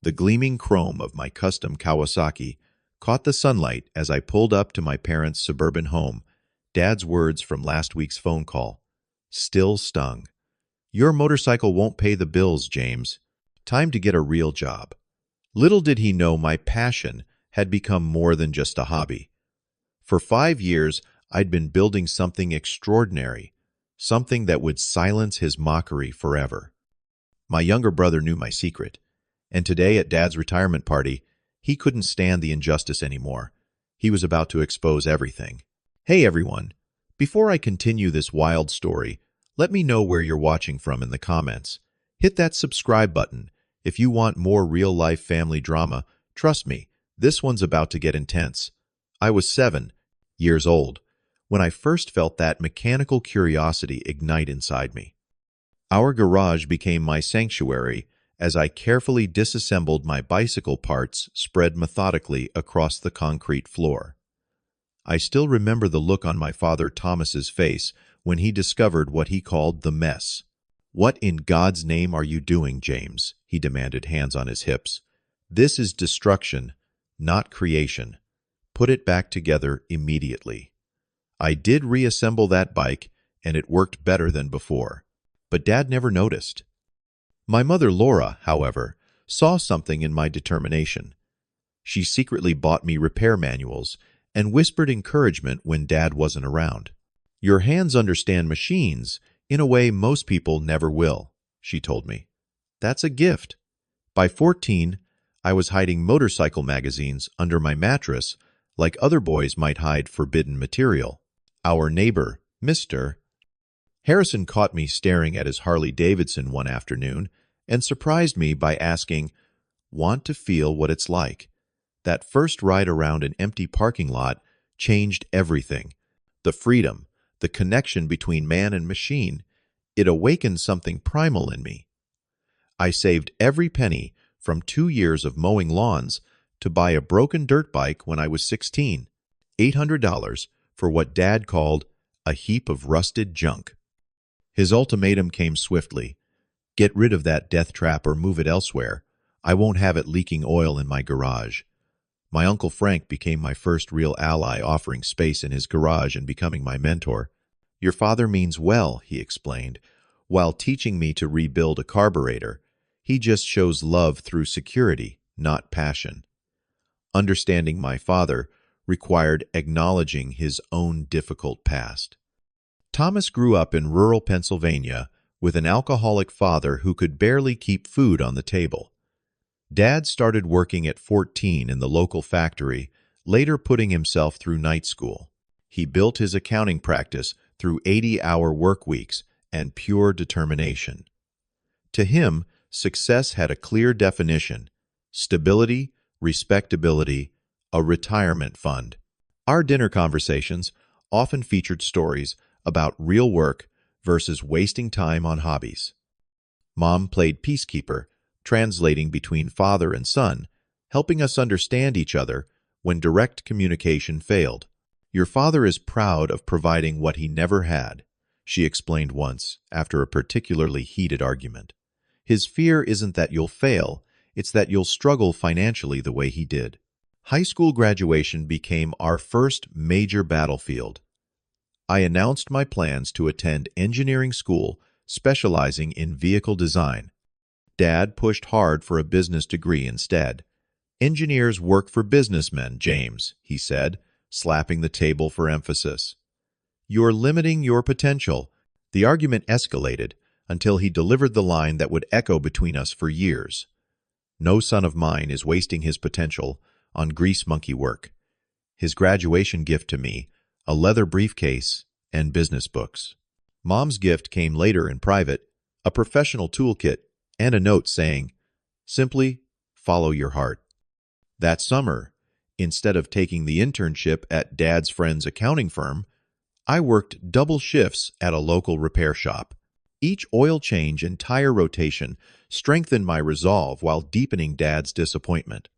The gleaming chrome of my custom Kawasaki caught the sunlight as I pulled up to my parents' suburban home. Dad's words from last week's phone call still stung. "Your motorcycle won't pay the bills, James. Time to get a real job." Little did he know my passion had become more than just a hobby. For 5 years, I'd been building something extraordinary, something that would silence his mockery forever. My younger brother knew my secret, and today at Dad's retirement party, he couldn't stand the injustice anymore. He was about to expose everything. Hey everyone, before I continue this wild story, let me know where you're watching from in the comments. Hit that subscribe button if you want more real-life family drama. Trust me, this one's about to get intense. I was 7 years old when I first felt that mechanical curiosity ignite inside me. Our garage became my sanctuary as I carefully disassembled my bicycle parts spread methodically across the concrete floor. I still remember the look on my father Thomas's face when he discovered what he called the mess. "What in God's name are you doing, James?" he demanded, hands on his hips. "This is destruction, not creation. Put it back together immediately." I did reassemble that bike, and it worked better than before. But Dad never noticed. My mother Laura, however, saw something in my determination. She secretly bought me repair manuals and whispered encouragement when Dad wasn't around. "Your hands understand machines in a way most people never will," she told me. "That's a gift." By 14, I was hiding motorcycle magazines under my mattress like other boys might hide forbidden material. Our neighbor, Mr. Harrison, caught me staring at his Harley-Davidson one afternoon and surprised me by asking, "Want to feel what it's like?" That first ride around an empty parking lot changed everything. The freedom, the connection between man and machine, it awakened something primal in me. I saved every penny from 2 years of mowing lawns to buy a broken dirt bike when I was 16, $800 for what Dad called a heap of rusted junk. His ultimatum came swiftly. "Get rid of that death trap or move it elsewhere. I won't have it leaking oil in my garage." My Uncle Frank became my first real ally, offering space in his garage and becoming my mentor. "Your father means well," he explained, while teaching me to rebuild a carburetor. "He just shows love through security, not passion." Understanding my father required acknowledging his own difficult past. Thomas grew up in rural Pennsylvania with an alcoholic father who could barely keep food on the table. Dad started working at 14 in the local factory, later putting himself through night school. He built his accounting practice through 80-hour work weeks and pure determination. To him, success had a clear definition: stability, respectability, a retirement fund. Our dinner conversations often featured stories about real work versus wasting time on hobbies. Mom played peacekeeper, translating between father and son, helping us understand each other when direct communication failed. "Your father is proud of providing what he never had," she explained once after a particularly heated argument. "His fear isn't that you'll fail, it's that you'll struggle financially the way he did." High school graduation became our first major battlefield. I announced my plans to attend engineering school specializing in vehicle design. Dad pushed hard for a business degree instead. "Engineers work for businessmen, James," he said, slapping the table for emphasis. "You're limiting your potential." The argument escalated until he delivered the line that would echo between us for years. "No son of mine is wasting his potential on grease monkey work." His graduation gift to me, a leather briefcase and business books. Mom's gift came later in private, a professional toolkit and a note saying, "Simply follow your heart." That summer, instead of taking the internship at Dad's friend's accounting firm, I worked double shifts at a local repair shop. Each oil change and tire rotation strengthened my resolve while deepening Dad's disappointment.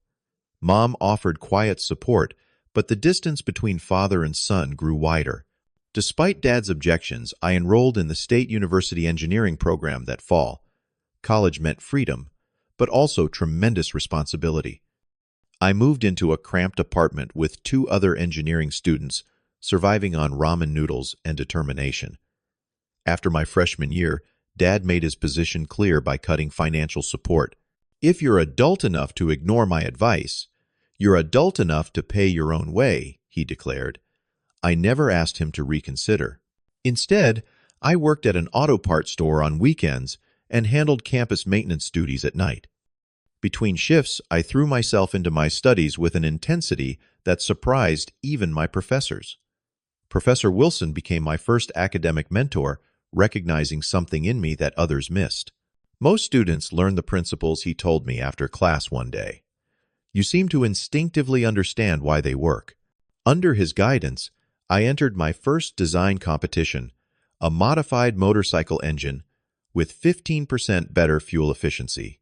Mom offered quiet support, but the distance between father and son grew wider. Despite Dad's objections, I enrolled in the State University engineering program that fall. College meant freedom, but also tremendous responsibility. I moved into a cramped apartment with two other engineering students, surviving on ramen noodles and determination. After my freshman year, Dad made his position clear by cutting financial support. "If you're adult enough to ignore my advice, you're adult enough to pay your own way," he declared. I never asked him to reconsider. Instead, I worked at an auto parts store on weekends and handled campus maintenance duties at night. Between shifts, I threw myself into my studies with an intensity that surprised even my professors. Professor Wilson became my first academic mentor, recognizing something in me that others missed. Most students learn the principles he told me after class one day. You seem to instinctively understand why they work. Under his guidance, I entered my first design competition, a modified motorcycle engine with 15% better fuel efficiency.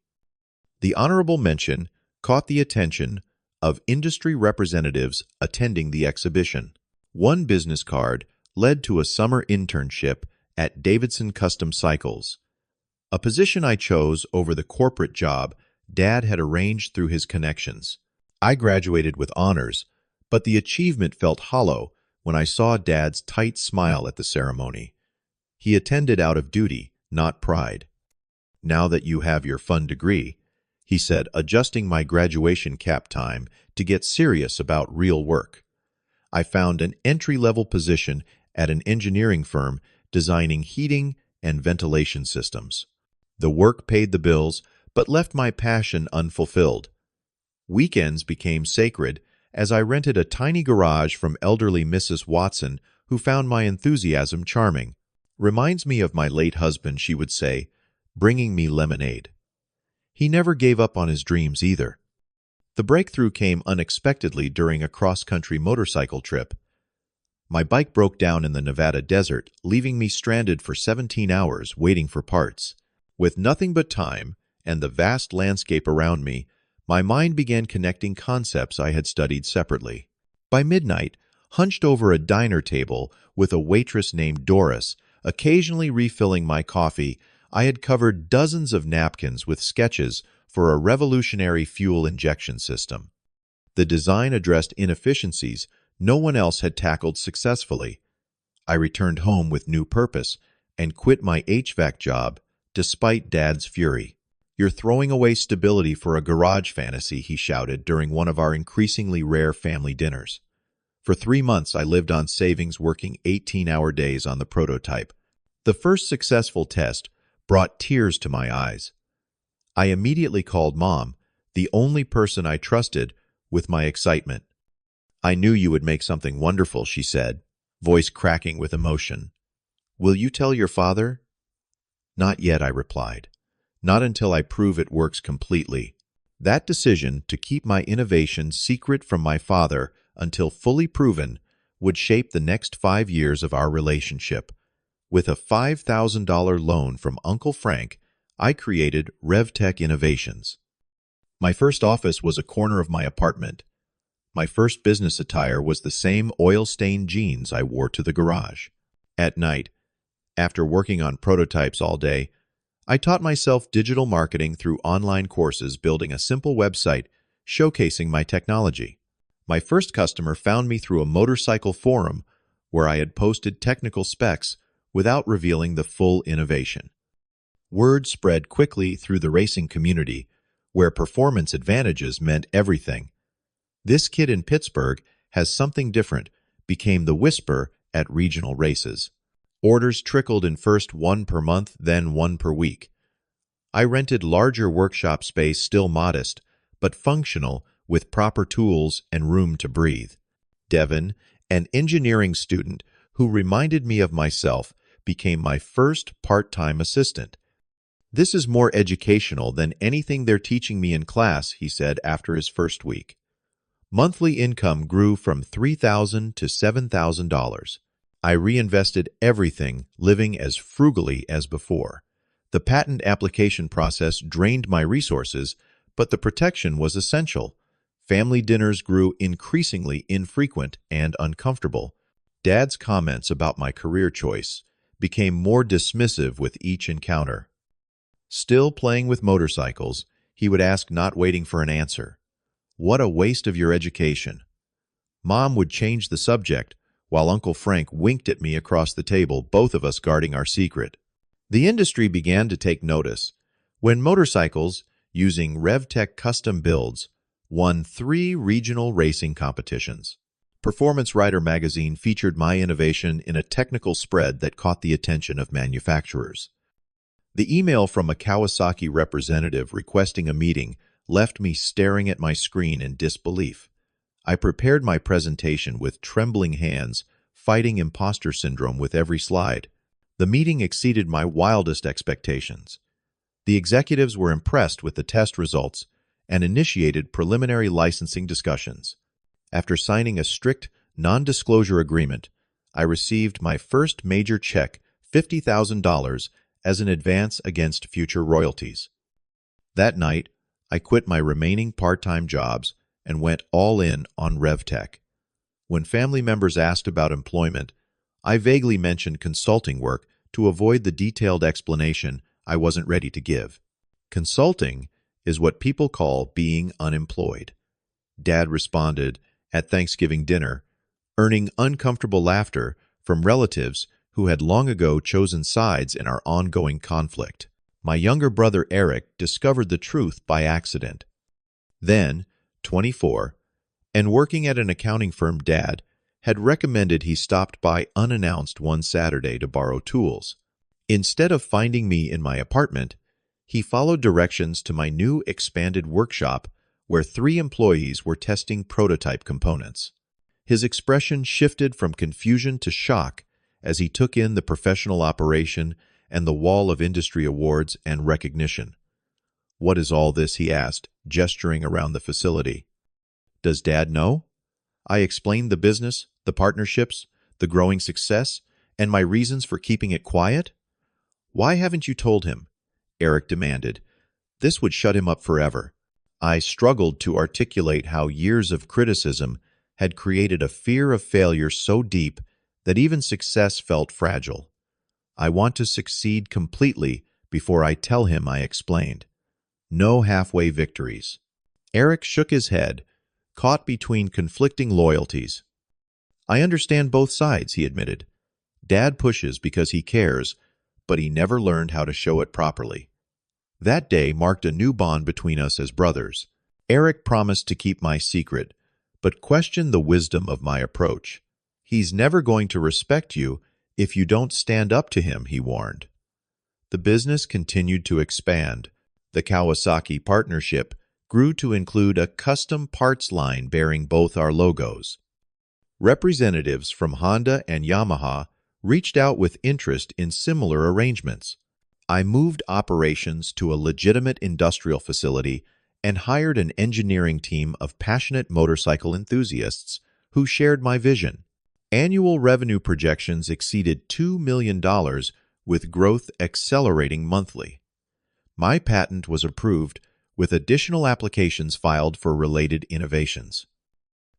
The honorable mention caught the attention of industry representatives attending the exhibition. One business card led to a summer internship at Davidson Custom Cycles, a position I chose over the corporate job Dad had arranged through his connections. I graduated with honors, but the achievement felt hollow when I saw Dad's tight smile at the ceremony. He attended out of duty, not pride. "Now that you have your fun degree," he said, adjusting my graduation cap time to get serious about real work. I found an entry-level position at an engineering firm designing heating and ventilation systems. The work paid the bills, but left my passion unfulfilled. Weekends became sacred as I rented a tiny garage from elderly Mrs. Watson, who found my enthusiasm charming. "Reminds me of my late husband," she would say, bringing me lemonade. He never gave up on his dreams either. The breakthrough came unexpectedly during a cross-country motorcycle trip. My bike broke down in the Nevada desert, leaving me stranded for 17 hours waiting for parts. With nothing but time and the vast landscape around me, my mind began connecting concepts I had studied separately. By midnight, hunched over a diner table with a waitress named Doris, occasionally refilling my coffee, I had covered dozens of napkins with sketches for a revolutionary fuel injection system. The design addressed inefficiencies no one else had tackled successfully. I returned home with new purpose and quit my HVAC job despite Dad's fury. "You're throwing away stability for a garage fantasy," he shouted during one of our increasingly rare family dinners. For 3 months, I lived on savings, working 18-hour days on the prototype. The first successful test brought tears to my eyes. I immediately called Mom, the only person I trusted, with my excitement. "I knew you would make something wonderful," she said, voice cracking with emotion. "Will you tell your father?" "Not yet," I replied. "Not until I prove it works completely." That decision to keep my innovation secret from my father until fully proven would shape the next 5 years of our relationship. With a $5,000 loan from Uncle Frank, I created Revtech Innovations. My first office was a corner of my apartment. My first business attire was the same oil-stained jeans I wore to the garage. At night, after working on prototypes all day, I taught myself digital marketing through online courses, building a simple website showcasing my technology. My first customer found me through a motorcycle forum where I had posted technical specs without revealing the full innovation. Word spread quickly through the racing community, where performance advantages meant everything. "This kid in Pittsburgh has something different," became the whisper at regional races. Orders trickled in, first one per month, then one per week. I rented larger workshop space, still modest, but functional, with proper tools and room to breathe. Devin, an engineering student who reminded me of myself, became my first part-time assistant. "This is more educational than anything they're teaching me in class," he said after his first week. Monthly income grew from $3,000 to $7,000. I reinvested everything, living as frugally as before. The patent application process drained my resources, but the protection was essential. Family dinners grew increasingly infrequent and uncomfortable. Dad's comments about my career choice became more dismissive with each encounter. Still playing with motorcycles, He would ask, not waiting for an answer. "What a waste of your education." Mom would change the subject, while Uncle Frank winked at me across the table, both of us guarding our secret. The industry began to take notice when motorcycles, using Revtech custom builds, won 3 regional racing competitions. Performance Rider magazine featured my innovation in a technical spread that caught the attention of manufacturers. The email from a Kawasaki representative requesting a meeting left me staring at my screen in disbelief. I prepared my presentation with trembling hands, fighting imposter syndrome with every slide. The meeting exceeded my wildest expectations. The executives were impressed with the test results and initiated preliminary licensing discussions. After signing a strict non-disclosure agreement, I received my first major check, $50,000, as an advance against future royalties. That night, I quit my remaining part-time jobs and went all in on Revtech. When family members asked about employment, I vaguely mentioned consulting work to avoid the detailed explanation I wasn't ready to give. Consulting is what people call being unemployed. Dad responded at Thanksgiving dinner, earning uncomfortable laughter from relatives who had long ago chosen sides in our ongoing conflict. My younger brother Eric discovered the truth by accident. Then, 24, and working at an accounting firm, Dad had recommended he stopped by unannounced one Saturday to borrow tools. Instead of finding me in my apartment, he followed directions to my new expanded workshop where 3 employees were testing prototype components. His expression shifted from confusion to shock as he took in the professional operation and the wall of industry awards and recognition. "What is all this?" he asked, gesturing around the facility. "Does Dad know?" I explained the business, the partnerships, the growing success, and my reasons for keeping it quiet. "Why haven't you told him?" Eric demanded. "This would shut him up forever." I struggled to articulate how years of criticism had created a fear of failure so deep that even success felt fragile. "I want to succeed completely before I tell him," I explained. "No halfway victories." Eric shook his head, caught between conflicting loyalties. "I understand both sides," he admitted. "Dad pushes because he cares, but he never learned how to show it properly." That day marked a new bond between us as brothers. Eric promised to keep my secret, but questioned the wisdom of my approach. "He's never going to respect you if you don't stand up to him," he warned. The business continued to expand. The Kawasaki partnership grew to include a custom parts line bearing both our logos. Representatives from Honda and Yamaha reached out with interest in similar arrangements. I moved operations to a legitimate industrial facility and hired an engineering team of passionate motorcycle enthusiasts who shared my vision. Annual revenue projections exceeded $2 million, with growth accelerating monthly. My patent was approved, with additional applications filed for related innovations.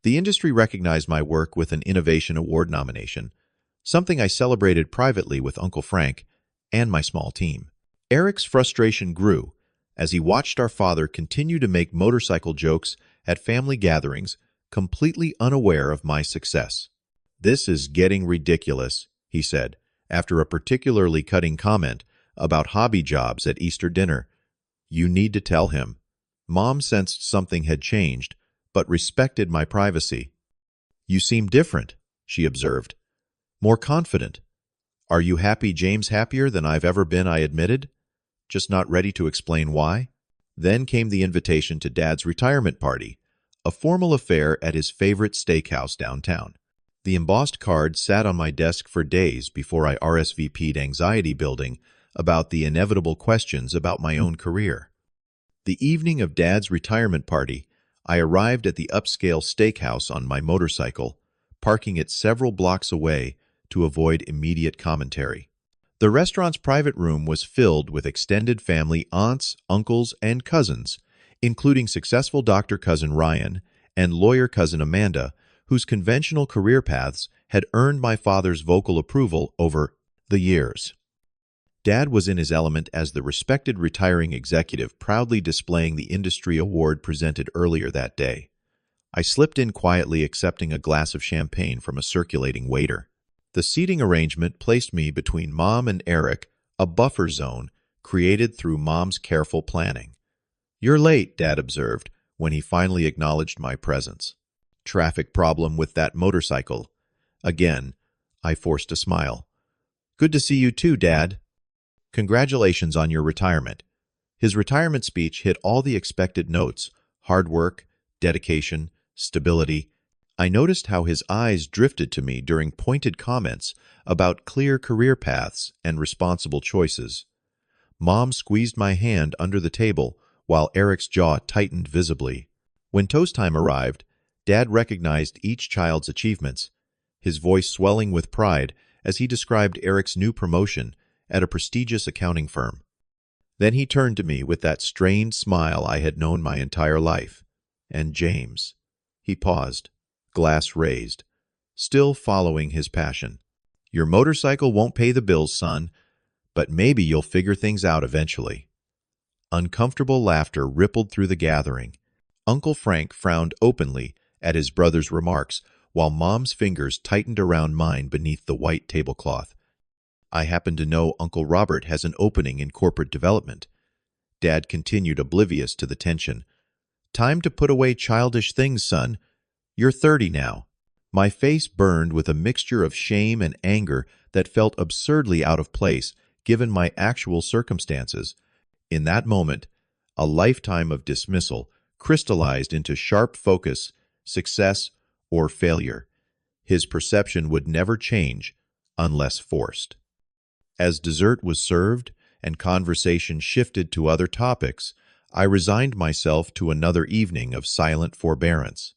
The industry recognized my work with an Innovation Award nomination, something I celebrated privately with Uncle Frank and my small team. Eric's frustration grew as he watched our father continue to make motorcycle jokes at family gatherings, completely unaware of my success. "This is getting ridiculous," he said, after a particularly cutting comment about hobby jobs at Easter dinner. "You need to tell him." Mom sensed something had changed, but respected my privacy. "You seem different," she observed. "More confident." "Are you happy?" "James, happier than I've ever been," I admitted, just not ready to explain why. Then came the invitation to Dad's retirement party, a formal affair at his favorite steakhouse downtown. The embossed card sat on my desk for days before I RSVP'd anxiety building about the inevitable questions about my own career. The evening of Dad's retirement party, I arrived at the upscale steakhouse on my motorcycle, parking it several blocks away to avoid immediate commentary. The restaurant's private room was filled with extended family, aunts, uncles, and cousins, including successful doctor cousin Ryan and lawyer cousin Amanda, whose conventional career paths had earned my father's vocal approval over the years. Dad was in his element as the respected retiring executive proudly displaying the industry award presented earlier that day. I slipped in quietly, accepting a glass of champagne from a circulating waiter. The seating arrangement placed me between Mom and Eric, a buffer zone created through Mom's careful planning. "You're late," Dad observed when he finally acknowledged my presence. "Traffic problem with that motorcycle." Again, I forced a smile. "Good to see you too, Dad. Congratulations on your retirement." His retirement speech hit all the expected notes: hard work, dedication, stability. I noticed how his eyes drifted to me during pointed comments about clear career paths and responsible choices. Mom squeezed my hand under the table while Eric's jaw tightened visibly. When toast time arrived, Dad recognized each child's achievements, his voice swelling with pride as he described Eric's new promotion at a prestigious accounting firm. Then he turned to me with that strained smile I had known my entire life. "And James." He paused, glass raised, still following his passion. "Your motorcycle won't pay the bills, son, but maybe you'll figure things out eventually." Uncomfortable laughter rippled through the gathering. Uncle Frank frowned openly at his brother's remarks, while Mom's fingers tightened around mine beneath the white tablecloth. "I happen to know Uncle Robert has an opening in corporate development." Dad continued, oblivious to the tension. "Time to put away childish things, son. You're 30 now." My face burned with a mixture of shame and anger that felt absurdly out of place given my actual circumstances. In that moment, a lifetime of dismissal crystallized into sharp focus, success, or failure. His perception would never change unless forced. As dessert was served and conversation shifted to other topics, I resigned myself to another evening of silent forbearance.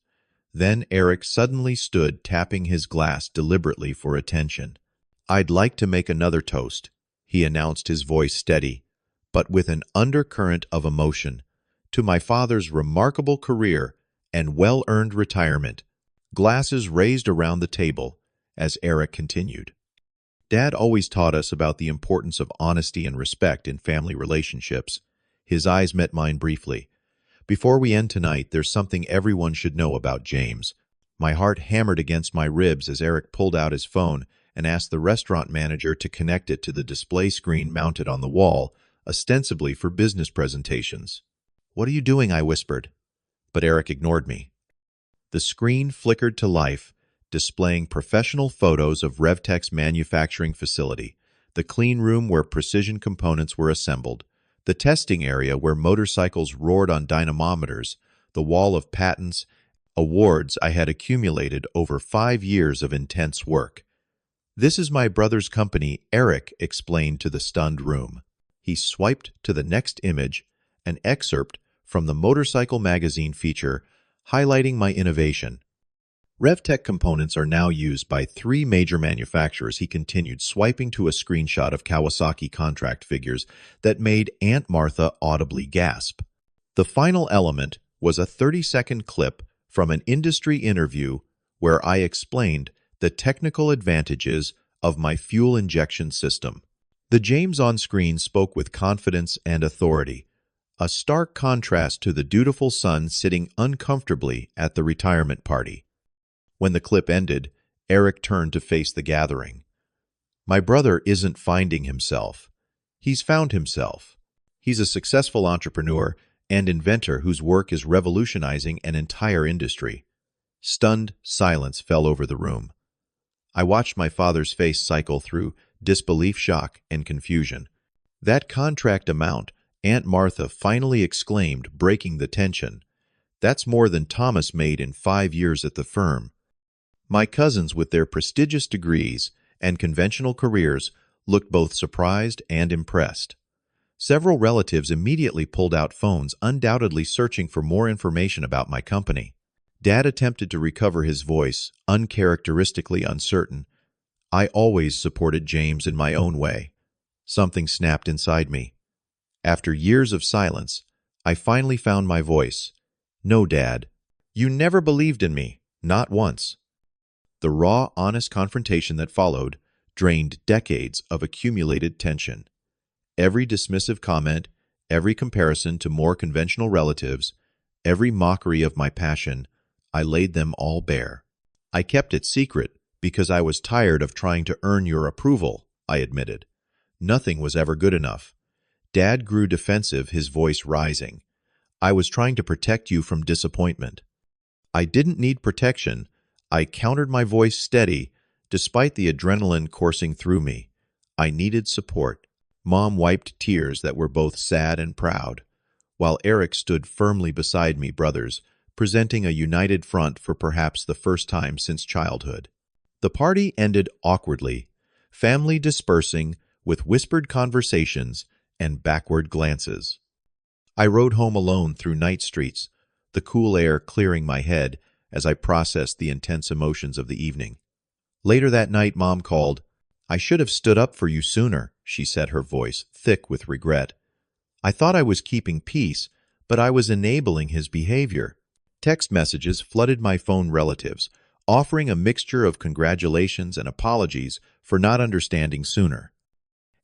Then Eric suddenly stood, tapping his glass deliberately for attention. "I'd like to make another toast," he announced, his voice steady, but with an undercurrent of emotion, "to my father's remarkable career and well-earned retirement." Glasses raised around the table as Eric continued. "Dad always taught us about the importance of honesty and respect in family relationships." His eyes met mine briefly. "Before we end tonight, there's something everyone should know about James." My heart hammered against my ribs as Eric pulled out his phone and asked the restaurant manager to connect it to the display screen mounted on the wall, ostensibly for business presentations. "What are you doing?" I whispered. But Eric ignored me. The screen flickered to life, displaying professional photos of Revtech's manufacturing facility, the clean room where precision components were assembled, the testing area where motorcycles roared on dynamometers, the wall of patents, awards I had accumulated over 5 years of intense work. "This is my brother's company," Eric explained to the stunned room. He swiped to the next image, an excerpt from the motorcycle magazine feature highlighting my innovation. "Revtech components are now used by 3 major manufacturers," he continued, swiping to a screenshot of Kawasaki contract figures that made Aunt Martha audibly gasp. The final element was a 30-second clip from an industry interview where I explained the technical advantages of my fuel injection system. The James on screen spoke with confidence and authority, a stark contrast to the dutiful son sitting uncomfortably at the retirement party. When the clip ended, Eric turned to face the gathering. "My brother isn't finding himself. He's found himself. He's a successful entrepreneur and inventor whose work is revolutionizing an entire industry." Stunned silence fell over the room. I watched my father's face cycle through disbelief, shock, and confusion. "That contract amount," Aunt Martha finally exclaimed, breaking the tension. "That's more than Thomas made in 5 years at the firm." My cousins, with their prestigious degrees and conventional careers, looked both surprised and impressed. Several relatives immediately pulled out phones, undoubtedly searching for more information about my company. Dad attempted to recover his voice, uncharacteristically uncertain. "I always supported James in my own way." Something snapped inside me. After years of silence, I finally found my voice. "No, Dad. You never believed in me. Not once." The raw, honest confrontation that followed drained decades of accumulated tension. Every dismissive comment, every comparison to more conventional relatives, every mockery of my passion, I laid them all bare. I kept it secret because I was tired of trying to earn your approval, I admitted. Nothing was ever good enough. Dad grew defensive, his voice rising. I was trying to protect you from disappointment. I didn't need protection. I countered, my voice steady, despite the adrenaline coursing through me. I needed support. Mom wiped tears that were both sad and proud, while Eric stood firmly beside me, brothers, presenting a united front for perhaps the first time since childhood. The party ended awkwardly, family dispersing with whispered conversations and backward glances. I rode home alone through night streets, the cool air clearing my head as I processed the intense emotions of the evening. Later that night, Mom called. "I should have stood up for you sooner," she said, her voice thick with regret. I thought I was keeping peace, but I was enabling his behavior. Text messages flooded my phone, relatives, offering a mixture of congratulations and apologies for not understanding sooner.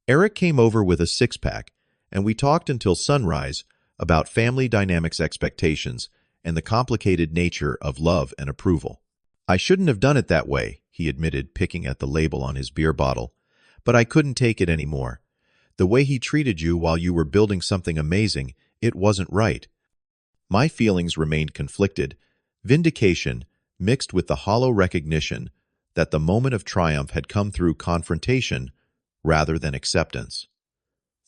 Eric came over with a six-pack, and we talked until sunrise about family dynamics, expectations, and the complicated nature of love and approval. "I shouldn't have done it that way," he admitted, picking at the label on his beer bottle, "but I couldn't take it anymore. The way he treated you while you were building something amazing, it wasn't right." My feelings remained conflicted, vindication mixed with the hollow recognition that the moment of triumph had come through confrontation rather than acceptance.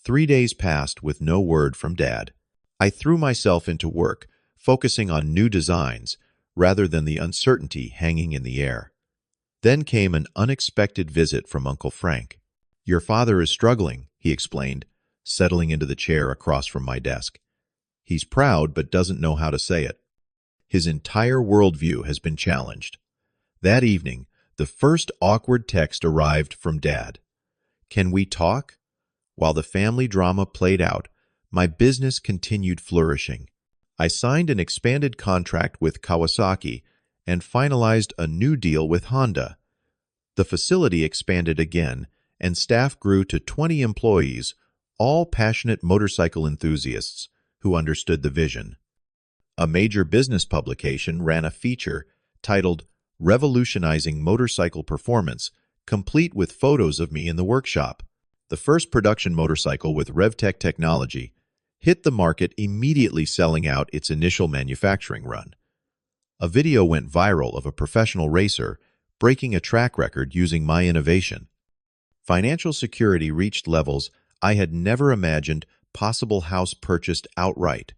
3 days passed with no word from Dad. I threw myself into work, focusing on new designs rather than the uncertainty hanging in the air. Then came an unexpected visit from Uncle Frank. "Your father is struggling," he explained, settling into the chair across from my desk. "He's proud but doesn't know how to say it. His entire worldview has been challenged." That evening, the first awkward text arrived from Dad. "Can we talk?" While the family drama played out, my business continued flourishing. I signed an expanded contract with Kawasaki and finalized a new deal with Honda. The facility expanded again, and staff grew to 20 employees, all passionate motorcycle enthusiasts who understood the vision. A major business publication ran a feature titled "Revolutionizing Motorcycle Performance," complete with photos of me in the workshop. The first production motorcycle with Revtech technology hit the market, immediately selling out its initial manufacturing run. A video went viral of a professional racer breaking a track record using my innovation. Financial security reached levels I had never imagined possible. House purchased outright.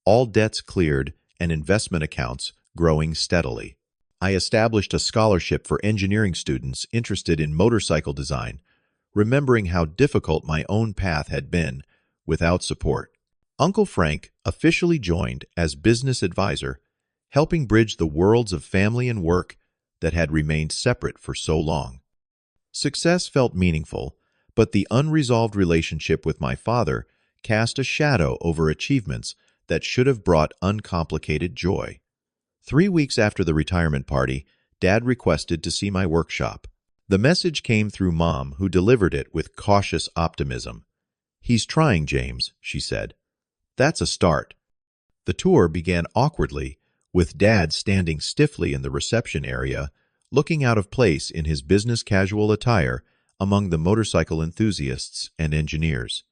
All debts cleared and investment accounts growing steadily. I established a scholarship for engineering students interested in motorcycle design, remembering how difficult my own path had been without support. Uncle Frank officially joined as business advisor, helping bridge the worlds of family and work that had remained separate for so long. Success felt meaningful, but the unresolved relationship with my father cast a shadow over achievements that should have brought uncomplicated joy. 3 weeks after the retirement party, Dad requested to see my workshop. The message came through Mom, who delivered it with cautious optimism. "He's trying, James," she said. "That's a start." The tour began awkwardly, with Dad standing stiffly in the reception area, looking out of place in his business casual attire among the motorcycle enthusiasts and engineers.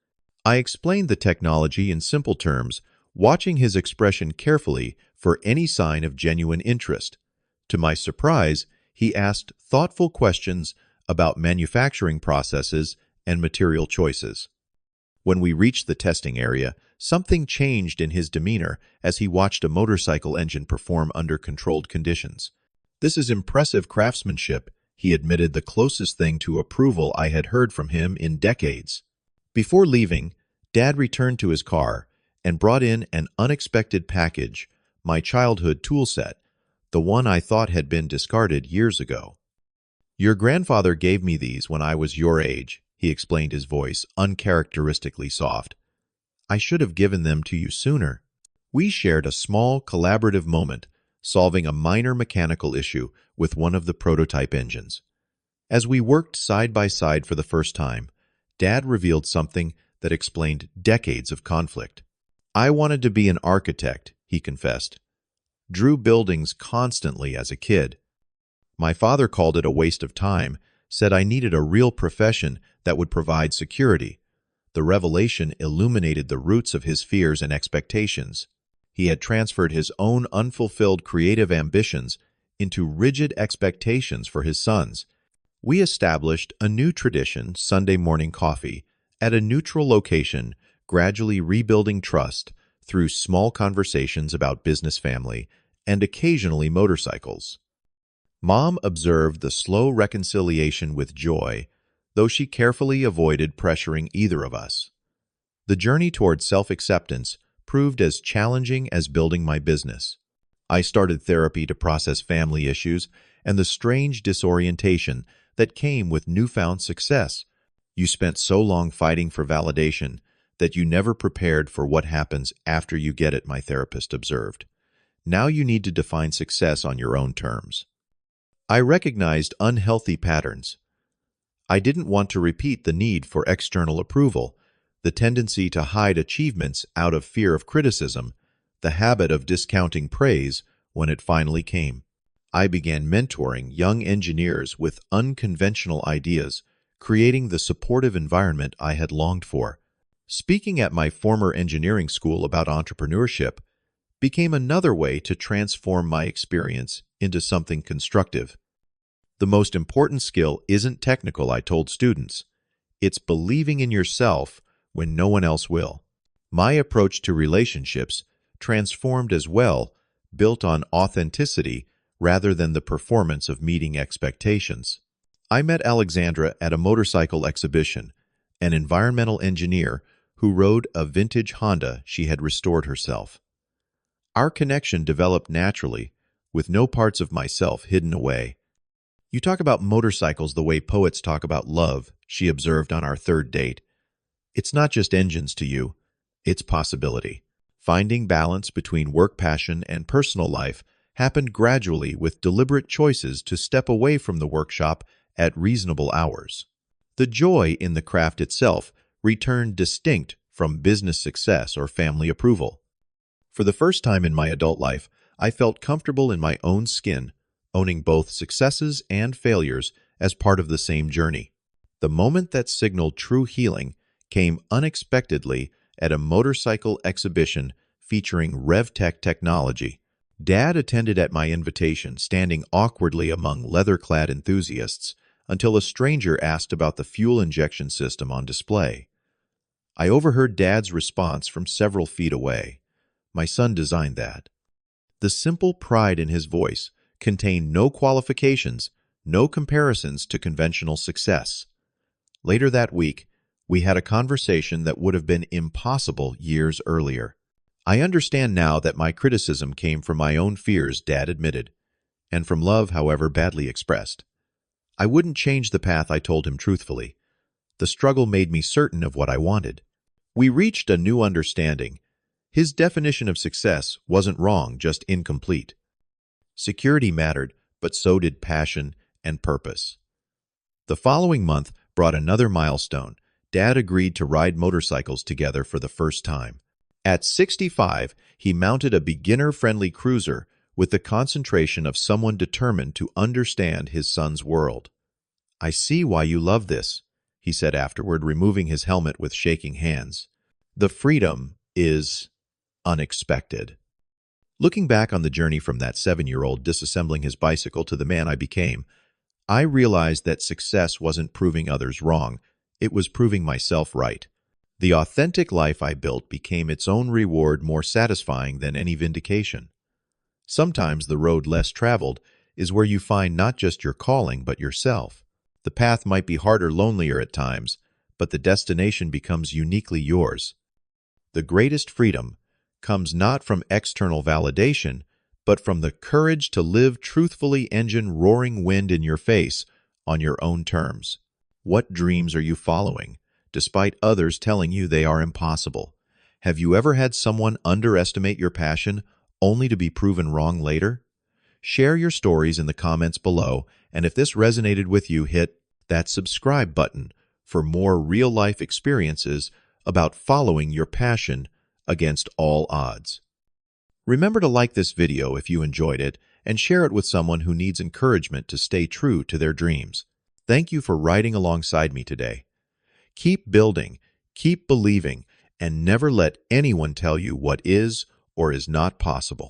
I explained the technology in simple terms, watching his expression carefully for any sign of genuine interest. To my surprise, he asked thoughtful questions about manufacturing processes and material choices. When we reached the testing area, something changed in his demeanor as he watched a motorcycle engine perform under controlled conditions. "This is impressive craftsmanship," he admitted, the closest thing to approval I had heard from him in decades. Before leaving, Dad returned to his car and brought in an unexpected package, my childhood tool set, the one I thought had been discarded years ago. "Your grandfather gave me these when I was your age," he explained, his voice uncharacteristically soft. "I should have given them to you sooner." We shared a small, collaborative moment, solving a minor mechanical issue with one of the prototype engines. As we worked side by side for the first time, Dad revealed something that explained decades of conflict. "I wanted to be an architect," he confessed. "Drew buildings constantly as a kid. My father called it a waste of time, said I needed a real profession that would provide security." The revelation illuminated the roots of his fears and expectations. He had transferred his own unfulfilled creative ambitions into rigid expectations for his sons. We established a new tradition, Sunday morning coffee, at a neutral location, gradually rebuilding trust through small conversations about business, family, and occasionally motorcycles. Mom observed the slow reconciliation with joy, though she carefully avoided pressuring either of us. The journey toward self-acceptance proved as challenging as building my business. I started therapy to process family issues and the strange disorientation that came with newfound success. "You spent so long fighting for validation that you never prepared for what happens after you get it," my therapist observed. "Now you need to define success on your own terms." I recognized unhealthy patterns. I didn't want to repeat the need for external approval, the tendency to hide achievements out of fear of criticism, the habit of discounting praise when it finally came. I began mentoring young engineers with unconventional ideas, creating the supportive environment I had longed for. Speaking at my former engineering school about entrepreneurship became another way to transform my experience into something constructive. "The most important skill isn't technical," I told students. "It's believing in yourself when no one else will." My approach to relationships transformed as well, built on authenticity rather than the performance of meeting expectations. I met Alexandra at a motorcycle exhibition, an environmental engineer who rode a vintage Honda she had restored herself. Our connection developed naturally, with no parts of myself hidden away. "You talk about motorcycles the way poets talk about love," she observed on our third date. "It's not just engines to you, it's possibility." Finding balance between work passion and personal life happened gradually with deliberate choices to step away from the workshop at reasonable hours. The joy in the craft itself returned distinct from business success or family approval. For the first time in my adult life, I felt comfortable in my own skin, owning both successes and failures as part of the same journey. The moment that signaled true healing came unexpectedly at a motorcycle exhibition featuring Revtech technology. Dad attended at my invitation, standing awkwardly among leather-clad enthusiasts, until a stranger asked about the fuel injection system on display. I overheard Dad's response from several feet away. "My son designed that." The simple pride in his voice contained no qualifications, no comparisons to conventional success. Later that week, we had a conversation that would have been impossible years earlier. "I understand now that my criticism came from my own fears," Dad admitted, "and from love, however badly expressed. I wouldn't change the path," I told him truthfully. "The struggle made me certain of what I wanted." We reached a new understanding. His definition of success wasn't wrong, just incomplete. Security mattered, but so did passion and purpose. The following month brought another milestone. Dad agreed to ride motorcycles together for the first time. At 65, he mounted a beginner-friendly cruiser with the concentration of someone determined to understand his son's world. "I see why you love this," he said afterward, removing his helmet with shaking hands. "The freedom is unexpected." Looking back on the journey from that 7-year-old disassembling his bicycle to the man I became, I realized that success wasn't proving others wrong, it was proving myself right. The authentic life I built became its own reward, more satisfying than any vindication. Sometimes the road less traveled is where you find not just your calling, but yourself. The path might be harder, lonelier at times, but the destination becomes uniquely yours. The greatest freedom comes not from external validation, but from the courage to live truthfully, engine roaring wind in your face, on your own terms. What dreams are you following, despite others telling you they are impossible? Have you ever had someone underestimate your passion, only to be proven wrong later? Share your stories in the comments below, and if this resonated with you, hit that subscribe button for more real-life experiences about following your passion against all odds. Remember to like this video if you enjoyed it and share it with someone who needs encouragement to stay true to their dreams. Thank you for riding alongside me today. Keep building, keep believing, and never let anyone tell you what is or is not possible.